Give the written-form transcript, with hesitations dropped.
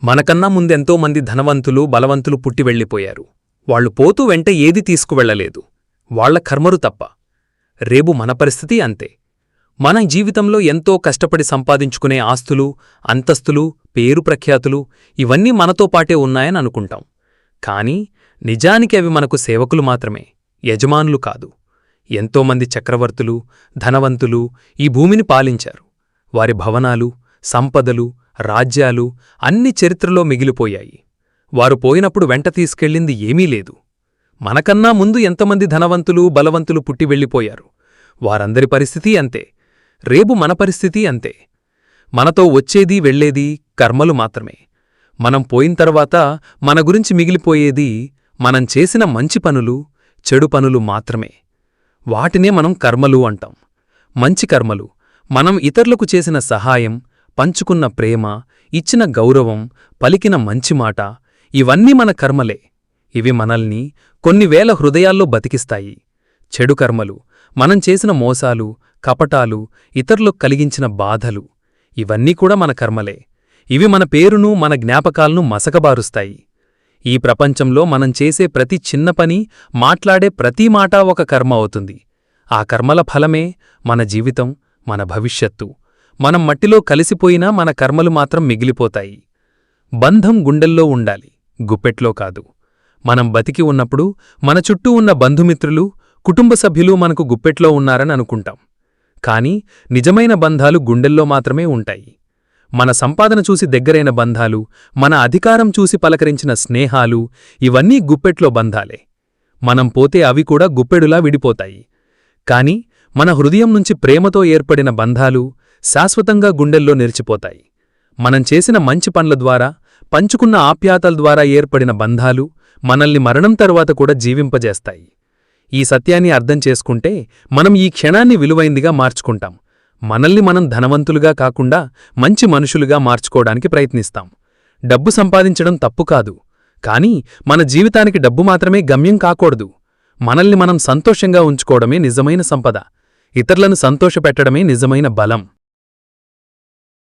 మనకన్నా ముందెంతో మంది ధనవంతులు బలవంతులు పుట్టి వెళ్ళిపోయారు. వాళ్లు పోతూ వెంట ఏది తీసుకువెళ్లలేదు. వాళ్ల కర్మరు తప్ప. రేపు మన పరిస్థితి అంతే. మన జీవితంలో ఎంతో కష్టపడి సంపాదించుకునే ఆస్తులు, అంతస్తులు, పేరు ప్రఖ్యాతులు ఇవన్నీ మనతో పాటే ఉన్నాయని అనుకుంటాం. కాని నిజానికి అవి మనకు సేవకులు మాత్రమే, యజమానులు కాదు. ఎంతోమంది చక్రవర్తులు, ధనవంతులు ఈ భూమిని పాలించారు. వారి భవనాలు, సంపదలు, రాజ్యాలు అన్ని చరిత్రలో మిగిలిపోయాయి. వారు పోయినప్పుడు వెంట తీసుకెళ్ళింది ఏమీ లేదు. మనకన్నా ముందు ఎంతమంది ధనవంతులు బలవంతులు పుట్టి వెళ్ళిపోయారు. వారందరి పరిస్థితి అంతే. రేపు మన పరిస్థితి అంతే. మనతో వచ్చేది వెళ్లేది కర్మలు మాత్రమే. మనం పోయిన తర్వాత మన గురించి మిగిలిపోయేది మనం చేసిన మంచి పనులు, చెడు పనులు మాత్రమే. వాటినే మనం కర్మలు అంటాం. మంచి కర్మలు మనం ఇతరులకు చేసిన సహాయం, పంచుకున్న ప్రేమ, ఇచ్చిన గౌరవం, పలికిన మంచి మాట ఇవన్నీ మన కర్మలే. ఇవి మనల్ని కొన్ని వేల హృదయాల్లో బతికిస్తాయి. చెడు కర్మలు మనం చేసిన మోసాలు, కపటాలు, ఇతరులకు కలిగించిన బాధలు ఇవన్నీ కూడా మన కర్మలే. ఇవి మన పేరును, మన జ్ఞాపకాలను మసకబారుస్తాయి. ఈ ప్రపంచంలో మనం చేసే ప్రతి చిన్న పని, మాట్లాడే ప్రతి మాట ఒక కర్మ అవుతుంది. ఆ కర్మల ఫలమే మన జీవితం, మన భవిష్యత్తు. మనం మట్టిలో కలిసిపోయినా మన కర్మలు మాత్రం మిగిలిపోతాయి. బంధం గుండెల్లో ఉండాలి, గుప్పెట్లో కాదు. మనం బతికి ఉన్నప్పుడు మన చుట్టూ ఉన్న బంధుమిత్రులు, కుటుంబ సభ్యులు మనకు గుప్పెట్లో ఉన్నారని అనుకుంటాం. కాని నిజమైన బంధాలు గుండెల్లో మాత్రమే ఉంటాయి. మన సంపాదన చూసి దగ్గరైన బంధాలు, మన అధికారం చూసి పలకరించిన స్నేహాలు ఇవన్నీ గుప్పెట్లో బంధాలే. మనం పోతే అవి కూడా గుప్పెడులా విడిపోతాయి. కాని మన హృదయం నుంచి ప్రేమతో ఏర్పడిన బంధాలు శాశ్వతంగా గుండెల్లో నిలిచిపోతాయి. మనం చేసిన మంచి పనుల ద్వారా, పంచుకున్న ఆప్యాతల ద్వారా ఏర్పడిన బంధాలు మనల్ని మరణం తరువాత కూడా జీవింపజేస్తాయి. ఈ సత్యాన్ని అర్థం చేసుకుంటే మనం ఈ క్షణాన్ని విలువైందిగా మార్చుకుంటాం. మనల్ని మనం ధనవంతులుగా కాకుండా మంచి మనుషులుగా మార్చుకోవడానికి ప్రయత్నిస్తాం. డబ్బు సంపాదించడం తప్పు కాదు. కాని మన జీవితానికి డబ్బు మాత్రమే గమ్యం కాకూడదు. మనల్ని మనం సంతోషంగా ఉంచుకోవడమే నిజమైన సంపద. ఇతరులను సంతోషపెట్టడమే నిజమైన బలం.